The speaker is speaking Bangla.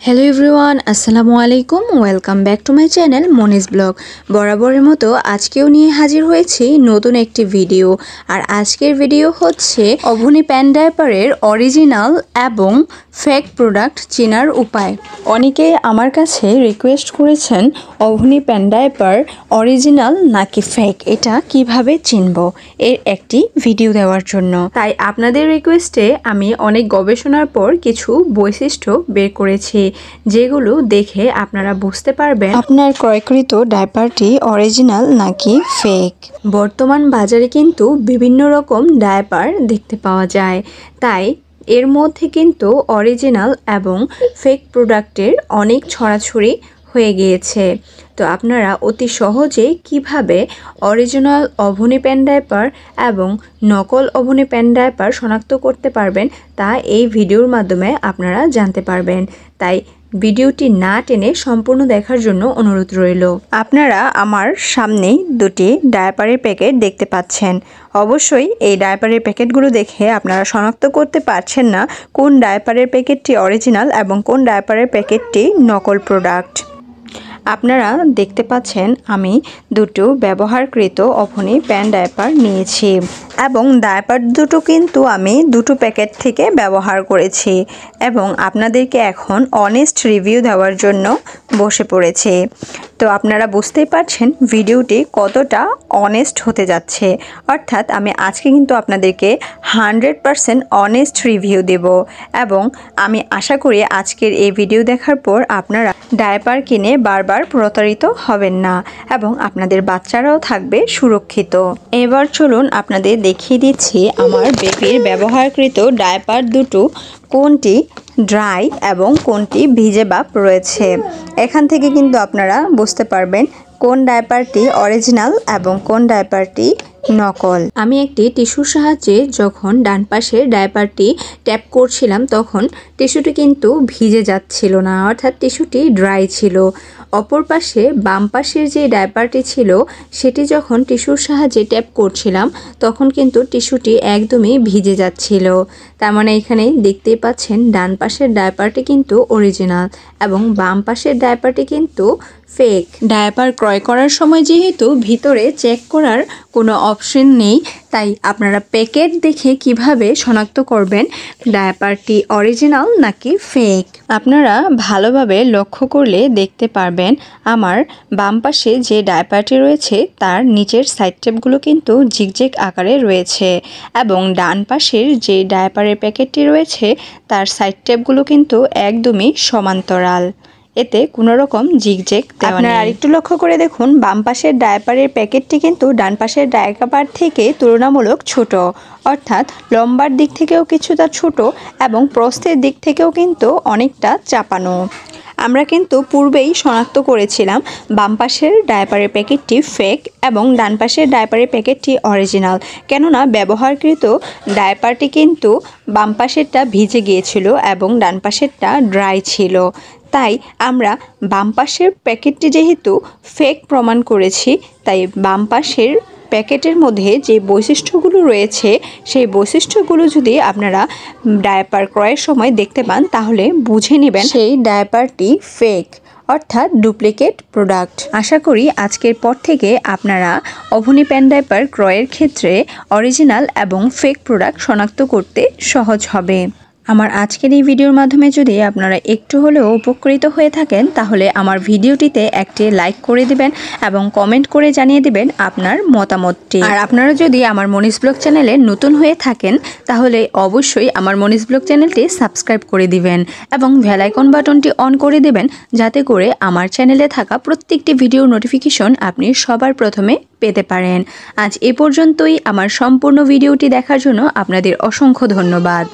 হ্যালো এভরিওয়ান, আসসালামু আলাইকুম। Welcome back to my channel Moniz blog. বরাবরের মতো আজকেও নিয়ে হাজির হয়েছি নতুন একটি ভিডিও। আর আজকের ভিডিও হচ্ছে অভনি প্যান ডায়াপারের অরিজিনাল এবং ফেক প্রোডাক্ট চেনার উপায়। অনেকেই আমার কাছে রিকোয়েস্ট করেছেন অভনি প্যান ডায়াপার অরিজিনাল নাকি ফেক, এটা কিভাবে চিনব এর একটি ভিডিও দেওয়ার জন্য। তাই আপনাদের রিকোয়েস্টে আমি অনেক গবেষণার পর কিছু বৈশিষ্ট্য বের করেছি, যেগুলো দেখে আপনারা বুঝতে পারবেন আপনার ক্রয়কৃত ডায়াপারটি অরিজিনাল নাকি ফেক। বর্তমান বাজারে কিন্তু বিভিন্ন রকম ডায়াপার দেখতে পাওয়া যায়, তাই এর মধ্যে কিন্তু অরিজিনাল এবং ফেক প্রোডাক্টের অনেক ছড়াছড়ি হয়ে গিয়েছে। তো আপনারা অতি সহজেই কিভাবে অরিজিনাল অভনি প্যান ডায়াপার এবং নকল অভনি প্যান ডায়াপার শনাক্ত করতে পারবেন তা এই ভিডিওর মাধ্যমে আপনারা জানতে পারবেন। তাই ভিডিওটি না টেনে সম্পূর্ণ দেখার জন্য অনুরোধ রইল। আপনারা আমার সামনেই দুটি ডায়াপারের প্যাকেট দেখতে পাচ্ছেন। অবশ্যই এই ডায়াপারের প্যাকেটগুলো দেখে আপনারা শনাক্ত করতে পারছেন না কোন ডায়াপারের প্যাকেটটি অরিজিনাল এবং কোন ডায়াপারের প্যাকেটটি নকল প্রোডাক্ট। আপনারা দেখতে পাচ্ছেন আমি দুটো ব্যবহারকৃত অভনি প্যান ডায়াপার নিয়েছি এবং ডায়াপার দুটো কিন্তু আমি দুটো প্যাকেট থেকে ব্যবহার করেছি এবং আপনাদেরকে এখন অনেস্ট রিভিউ দেওয়ার জন্য বসে পড়েছি। তো আপনারা বুঝতেই পারছেন ভিডিওটি কতটা অনেস্ট হতে যাচ্ছে। অর্থাৎ আমি আজকে কিন্তু আপনাদেরকে 100% অনেস্ট রিভিউ দেব এবং আমি আশা করি আজকের এই ভিডিও দেখার পর আপনারা ডায়াপার কিনে বারবার প্রতারিত হবেন না এবং আপনাদের বাচ্চারাও থাকবে সুরক্ষিত। এবার চলুন আপনাদের দেখিয়ে দিচ্ছি আমার বেবির ব্যবহারকৃত ডায়াপার দুটো কোনটি ড্রাই এবং কোনটি ভিজে ভাব রয়েছে। এখান থেকে কিন্তু আপনারা বুঝতে পারবেন কোন ডায়াপারটি অরিজিনাল এবং কোন ডায়াপারটি নকল। আমি একটি টিস্যুর সাহায্যে যখন ডান পাশের ডায়াপারটি ট্যাপ করছিলাম তখন টিস্যুটি কিন্তু ভিজে যাচ্ছিল না, অর্থাৎ টিস্যুটি ড্রাই ছিল। অপর পাশে বাম পাশের যে ডায়াপারটি ছিল সেটি যখন টিস্যুর সাহায্যে ট্যাপ করছিলাম তখন কিন্তু টিস্যুটি একদমই ভিজে যাচ্ছিল। তার মানে এখানে দেখতেই পাচ্ছেন ডান পাশের ডায়াপারটি কিন্তু অরিজিনাল এবং বাম পাশের ডায়াপারটি কিন্তু ফেক। ডায়াপার ক্রয় করার সময় যেহেতু ভিতরে চেক করার কোনো অপশন নেই, তাই আপনারা প্যাকেট দেখে কিভাবে শনাক্ত করবেন ডায়াপারটি অরিজিনাল নাকি ফেক। আপনারা ভালোভাবে লক্ষ্য করলে দেখতে পারবেন আমার বাম পাশে যে ডায়াপারটি রয়েছে তার নিচের সাইড টেপগুলো কিন্তু জিগজ্যাগ আকারে রয়েছে এবং ডান পাশের যে ডায়াপারের প্যাকেটটি রয়েছে তার সাইড টেপগুলো কিন্তু একদমই সমান্তরাল, এতে কোনো রকম জিগজ্যাগ দেওয়া নেই। আপনারা আরেকটু লক্ষ্য করে দেখুন বাম পাশের ডায়াপারের প্যাকেটটি কিন্তু ডান পাশের ডায়াপার থেকে তুলনামূলক ছোট, অর্থাৎ লম্বার দিক থেকেও কিছুটা ছোট এবং প্রস্থের দিক থেকেও কিন্তু অনেকটা চাপানো। আমরা কিন্তু পূর্বেই শনাক্ত করেছিলাম বাম পাশের ডায়াপারের প্যাকেটটি ফেক এবং ডান পাশের ডায়াপারের প্যাকেটটি অরিজিনাল, কেননা ব্যবহারকৃত ডায়াপারটি কিন্তু বাম পাশেরটা ভিজে গিয়েছিল এবং ডান পাশেরটা ড্রাই ছিল। তাই আমরা বাম পাশের প্যাকেটটি যেহেতু ফেক প্রমাণ করেছি, তাই বাম পাশের প্যাকেটের মধ্যে যে বৈশিষ্ট্যগুলো রয়েছে সেই বৈশিষ্ট্যগুলো যদি আপনারা ডায়াপার ক্রয়ের সময় দেখতে পান তাহলে বুঝে নেবেন সেই ডায়াপারটি ফেক, অর্থাৎ ডুপ্লিকেট প্রোডাক্ট। আশা করি আজকের পর থেকে আপনারা অভনি প্যান ডায়াপার ক্রয়ের ক্ষেত্রে অরিজিনাল এবং ফেক প্রোডাক্ট শনাক্ত করতে সহজ হবে। আমার আজকের এই ভিডিওর মাধ্যমে যদি আপনারা একটু হলেও উপকৃত হয়ে থাকেন তাহলে আমার ভিডিওটিতে একটি লাইক করে দিবেন এবং কমেন্ট করে জানিয়ে দিবেন আপনার মতামতটি। আর আপনারা যদি আমার মনিজ ব্লগ চ্যানেলে নতুন হয়ে থাকেন তাহলে অবশ্যই আমার মনিজ ব্লগ চ্যানেলটি সাবস্ক্রাইব করে দিবেন এবং বেল আইকন বাটনটি অন করে দিবেন, যাতে করে আমার চ্যানেলে থাকা প্রত্যেকটি ভিডিওর নোটিফিকেশন আপনি সবার প্রথমে পেতে পারেন। আজ এ পর্যন্তই। আমার সম্পূর্ণ ভিডিওটি দেখার জন্য আপনাদের অসংখ্য ধন্যবাদ।